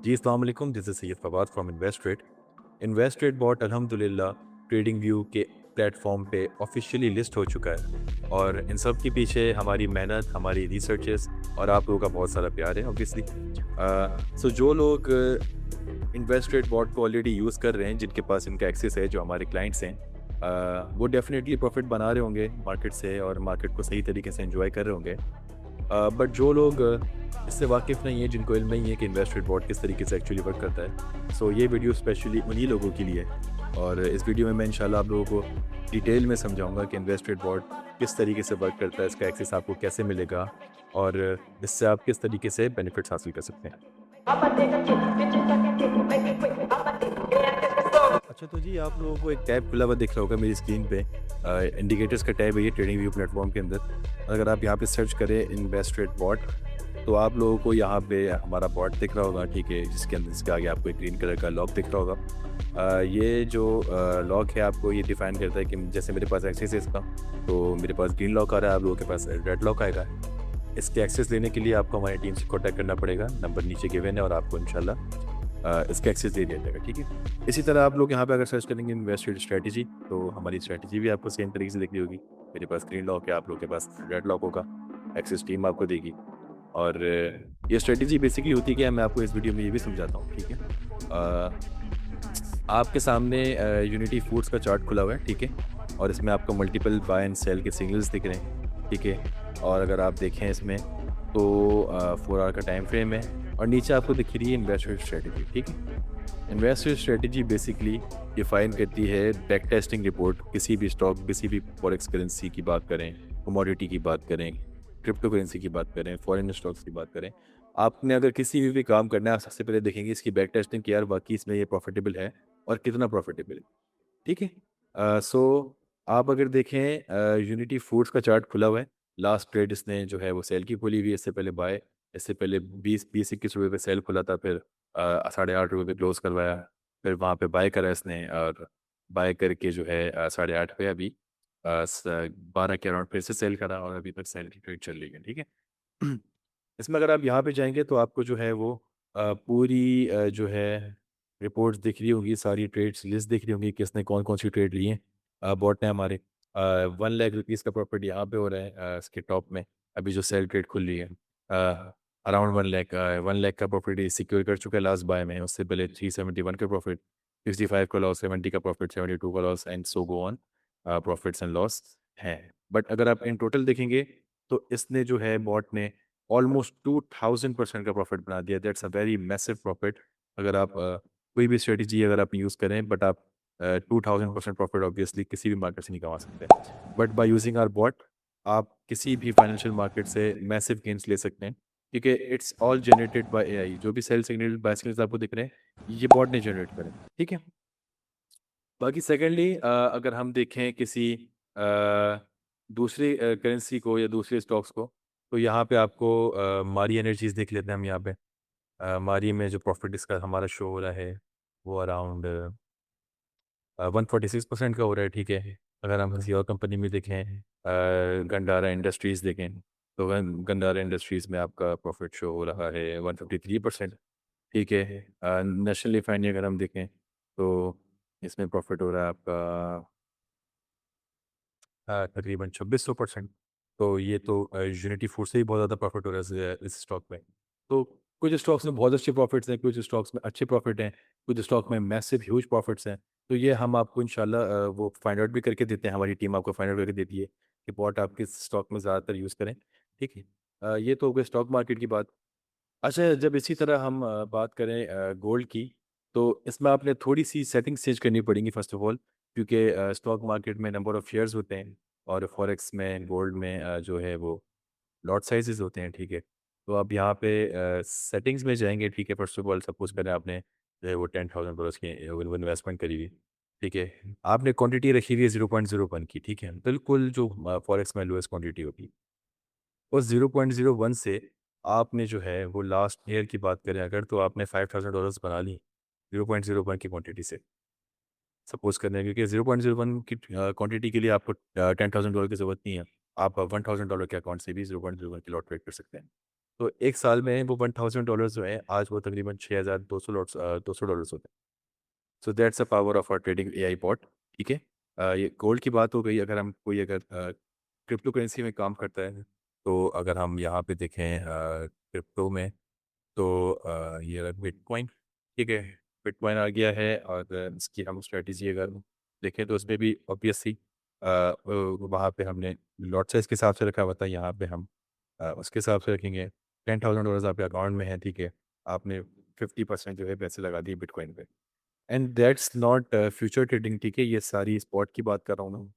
जी, अस्सलाम वालेकुम, this is Syed Fawad from Investerate. Investerate bot अल्हम्दुलिल्लाह ट्रेडिंग व्यू के प्लेटफ़ॉर्म पे ऑफ़िशियली लिस्ट हो चुका है और इन सब के पीछे हमारी मेहनत, हमारी रिसर्चेज़ और आप लोगों का बहुत सारा प्यार है ऑब्वियसली। सो जो लोग इन्वेस्टरेट बॉट को ऑलरेडी यूज़ कर रहे हैं, जिनके पास इनका एक्सेस है, जो हमारे क्लाइंट्स हैं, वो डेफ़िनेटली प्रॉफ़िट बना रहे होंगे मार्केट से और मार्केट को सही तरीके से एन्जॉय कर रहे होंगे। बट जो लोग इससे वाकिफ़ नहीं है, जिनको इल्म नहीं है कि इन्वेस्टमेंट बोर्ड किस तरीके से एक्चुअली वर्क करता है, सो ये वीडियो स्पेशली उन्हीं लोगों के लिए है। और इस वीडियो में मैं इंशाल्लाह आप लोगों को डिटेल में समझाऊंगा कि इन्वेस्टमेंट बोर्ड किस तरीके से वर्क करता है, इसका एक्सेस आपको कैसे मिलेगा और इससे आप किस तरीके से बेनिफिट्स हासिल कर सकते हैं। अच्छा, तो जी आप लोगों को एक टैब खुला हुआ दिख रहा होगा मेरी स्क्रीन पे। इंडिकेटर्स का टैब है ये ट्रेडिंग व्यू प्लेटफॉर्म के अंदर। अगर आप यहाँ पे सर्च करें इन्वेस्टरेट बॉट, तो आप लोगों को यहाँ पे हमारा बॉट दिख रहा होगा, ठीक है, जिसके अंदर इसके आगे आपको एक ग्रीन कलर का लॉक दिख रहा होगा। ये जो लॉक है आपको ये डिफाइन करता है कि जैसे मेरे पास एक्सेस है इसका, तो मेरे पास ग्रीन लॉक आ रहा है, आप लोगों के पास रेड लॉक आएगा। इसके एक्सेस लेने के लिए आपको हमारी टीम से कॉन्टैक्ट करना पड़ेगा, नंबर नीचे गिवन है और आपको इंशाल्लाह इसका एक्सेस दे दिया जाएगा, ठीक है। इसी तरह आप लोग यहाँ पे अगर सर्च करेंगे इन्वेस्टमेंट स्ट्रेटजी, तो हमारी स्ट्रेटजी भी आपको सेम तरीके से दिख रही होगी। मेरे पास ग्रीन लॉक है, आप लोग के पास रेड लॉक होगा, एक्सेस टीम आपको देगी। और ये स्ट्रेटजी बेसिकली होती है कि मैं आपको इस वीडियो में ये भी समझाता हूँ, ठीक है। आपके सामने यूनिटी फूड्स का चार्ट खुला हुआ है, ठीक है, और इसमें आपको मल्टीपल बाय एंड सेल के सिग्नल्स दिख रहे हैं, ठीक है। और अगर आप देखें इसमें तो 4 आवर का टाइम फ्रेम है और नीचे आपको दिख रही है इन्वेस्टमेंट स्ट्रेटजी, ठीक है। इन्वेस्टमेंट स्ट्रेटजी बेसिकली डिफाइन करती है बैक टेस्टिंग रिपोर्ट, किसी भी स्टॉक, किसी भी फॉरेक्स करेंसी की बात करें, कमोडिटी की बात करें, क्रिप्टो करेंसी की बात करें, फॉरेन स्टॉक्स की बात करें। आपने अगर किसी भी काम करना है, आप सबसे पहले देखेंगे इसकी बैक टेस्टिंग कि यार वाक़ई इसमें ये प्रॉफ़िटेबल है और कितना प्रॉफ़िटेबल है, ठीक है? सो आप अगर देखें यूनिटी फूड्स का चार्ट खुला हुआ है, लास्ट ट्रेड इसने जो है वो सेल की खोली हुई है, इससे पहले बाय, इससे पहले 20-21 रुपए पे सेल खुला था, फिर ₹8.5 पे क्लोज़ करवाया, फिर वहाँ पे बाय करा इसने और बाय करके जो है 8.5 पे अभी 12 के अराउंड फिर से सेल करा और अभी तक सेल की ट्रेड चल रही है, ठीक है? इसमें अगर आप यहाँ पे जाएँगे तो आपको जो है वो पूरी जो है रिपोर्ट्स दिख रही होंगी, सारी ट्रेड्स लिस्ट दिख रही होंगी, किसने कौन-कौन सी ट्रेड ली हैं। बॉट ने हमारे 1 लाख रुपीज़ का प्रॉफ़िट यहाँ पे हो रहा है इसके टॉप में, अभी जो सेल ट्रेड खुल रही है। अराउंड 1 लाख 1 लाख का प्रॉफ़िट ये सिक्योर कर चुका है लास्ट बाय में, उससे पहले 371 का प्रॉफ़िट, 65 का लॉस, 70 का प्रॉफ़िट, 72 का loss and so go on. Profits and loss हैं। बट अगर आप इन टोटल देखेंगे, तो इसने जो है बॉट ने ऑलमोस्ट 2000% का प्रॉफ़िट बना दिया। That's a very massive profit. अगर आप कोई भी स्ट्रेटजी अगर आप यूज़ करें, बट आप 2000% प्रॉफ़िट ऑब्वियसली किसी भी मार्केट से नहीं कमा सकते। But by using our bot आप किसी भी फाइनेंशियल मार्केट से मैसिव गेन्स ले सकते हैं, क्योंकि it's all generated by AI. जो भी सेल सिग्नल, बाय सिग्नल्स आपको दिख रहे हैं, ये बॉट ने जनरेट करे, ठीक है? बाकी सेकंडली अगर हम देखें किसी दूसरी करेंसी को या दूसरे स्टॉक्स को, तो यहाँ पे आपको मारी एनर्जीज़ देख लेते हैं हम यहाँ पे। मारी में जो प्रॉफ़िट इसका हमारा शो हो रहा है, वो अराउंड 146% का हो रहा है, ठीक है। अगर हम किसी और कंपनी में देखें, गंडारा इंडस्ट्रीज़ देखें, तो गंडारा इंडस्ट्रीज़ में आपका प्रॉफ़िट शो हो रहा है 153%, ठीक है। नेशनल रिफाइनरी अगर हम देखें, तो इसमें प्रॉफ़िट हो रहा है आपका तकरीबन 2600%। तो ये तो यूनिटी फूड से ही बहुत ज़्यादा प्रॉफ़िट हो रहा है इस स्टॉक में। तो कुछ स्टॉक्स में बहुत अच्छे प्रॉफ़िट्स हैं, कुछ स्टॉक्स में अच्छे प्रॉफ़िट हैं, कुछ स्टॉक में मैसिव ह्यूज प्रॉफ़िट्स हैं। तो ये हम आपको इंशाल्लाह वो फाइंड आउट भी करके देते हैं, हमारी टीम आपको फाइंड आउट करके देती है कि बॉट आप किस स्टॉक में ज़्यादातर यूज़ करें, ठीक है। ये तो हो गई स्टॉक मार्केट की बात। अच्छा, जब इसी तरह हम बात करें गोल्ड की, तो इसमें आपने थोड़ी-सी सेटिंग्स चेंज करनी पड़ेंगी फ़र्स्ट ऑफ़ ऑल, क्योंकि स्टॉक मार्केट में नंबर ऑफ़ शेयर्स होते हैं और फॉरेक्स में, गोल्ड में जो है वो लॉट साइज़ेज़ होते हैं, ठीक है। तो आप यहाँ पे सेटिंग्स में जाएँगे, ठीक है। फ़र्स्ट ऑफ़ ऑल सपोज़ करें आपने जो है वो $10,000 की वो इन्वेस्टमेंट करी हुई, ठीक है। आपने क्वांटिटी रखी हुई है 0.01 की, ठीक है। बिल्कुल जो फॉरेक्स में लोएस्ट क्वांटिटी होगी। उस 0.01 से आपने जो है वो लास्ट ईयर की बात करें अगर, तो आपने $5000 बना ली 0.01 की क्वांटिटी से। सपोज़ करने क्योंकि 0.01 की क्वांटिटी के लिए आपको $10,000 की ज़रूरत नहीं है। आप $1000 के अकाउंट से भी 0.01 की लॉट ट्रेड कर सकते हैं। तो 1 साल में वो $1000 जो हैं, आज वो तकरीबन 6200 होते हैं। So that's the power of a trading AI bot, ठीक है। ये गोल्ड की बात हो गई। अगर हम कोई अगर क्रिप्टो करेंसी में काम करता है, तो अगर हम यहाँ पे देखें क्रिप्टो में, तो ये रहा बिटकॉइन, ठीक है। बिटकॉइन आ गया है, और इसकी हम स्ट्रेटजी अगर देखें तो उसमें भी ऑब्वियसली वहाँ पे हमने लॉट साइज़ के हिसाब से रखा हुआ था। यहाँ पे हम उसके हिसाब से रखेंगे। $10,000 आपके अकाउंट में है, ठीक है। आपने 50% जो है पैसे लगा दिए बिटकॉइन पे, and that's not future trading, ठीक है। ये सारी स्पॉट की बात कर रहा हूँ मैं।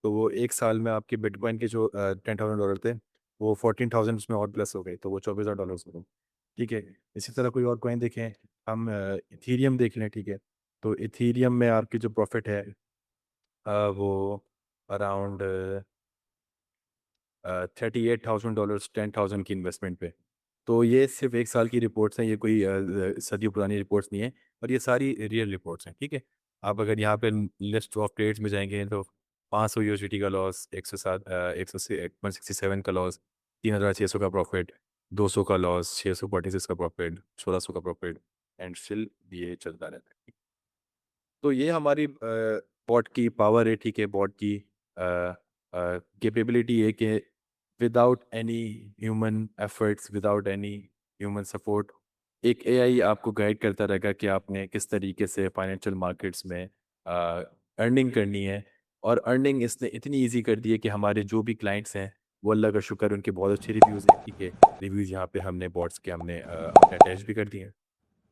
तो वो 1 साल में आपके बिटकॉइन के जो $10,000 थे, वो 14,000 उसमें और प्लस हो गए, तो वो $24,000 हो गए, ठीक है। इसी तरह कोई और कॉइन देखें, हम इथीरियम देख लें, ठीक है। तो इथीरियम में आपकी जो प्रॉफिट है वो अराउंड $38,000 10,000 की इन्वेस्टमेंट पे। तो ये सिर्फ 1 साल की रिपोर्ट्स हैं, ये कोई सदियों पुरानी रिपोर्ट्स नहीं है, और ये सारी रियल रिपोर्ट्स हैं, ठीक है। आप अगर यहाँ पे लिस्ट ऑफ ट्रेड्स में जाएँगे, तो 500 यूएसडीटी का लॉस, 107 100 से 167 का लॉस, 3,600 का प्रॉफिट, 200 का लॉस, 646 का प्रॉफिट, 1,600 का प्रॉफिट, एंड स्टिल ये चलता रहता है। तो ये हमारी बॉट की पावर है, ठीक है। बॉट की कैपेबिलिटी है कि without any human efforts, without any human support, एक एआई आपको गाइड करता रहेगा कि आपने किस तरीके से फाइनेंशियल मार्केट्स में अर्निंग करनी है। और अर्निंग इसने इतनी इजी कर दी है कि हमारे जो भी क्लाइंट्स हैं, वो अल्लाह का शुक्र, उनके बहुत अच्छे रिव्यूज़ हैं, ठीक है। रिव्यूज़ यहाँ पे हमने बॉट्स के हमने अपने अटैच भी कर दिए हैं।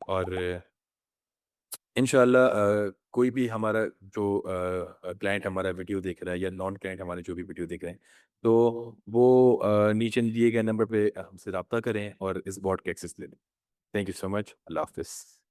और इंशाल्लाह कोई भी हमारा जो क्लाइंट हमारा वीडियो देख रहा है, या नॉन क्लाइंट हमारे जो भी वीडियो देख रहे हैं, तो वो नीचे दिए गए नंबर पे हमसे रब्ता करें और इस बॉट के एक्सेस ले लें। Thank you so much. अल्लाह हाफ़िज़।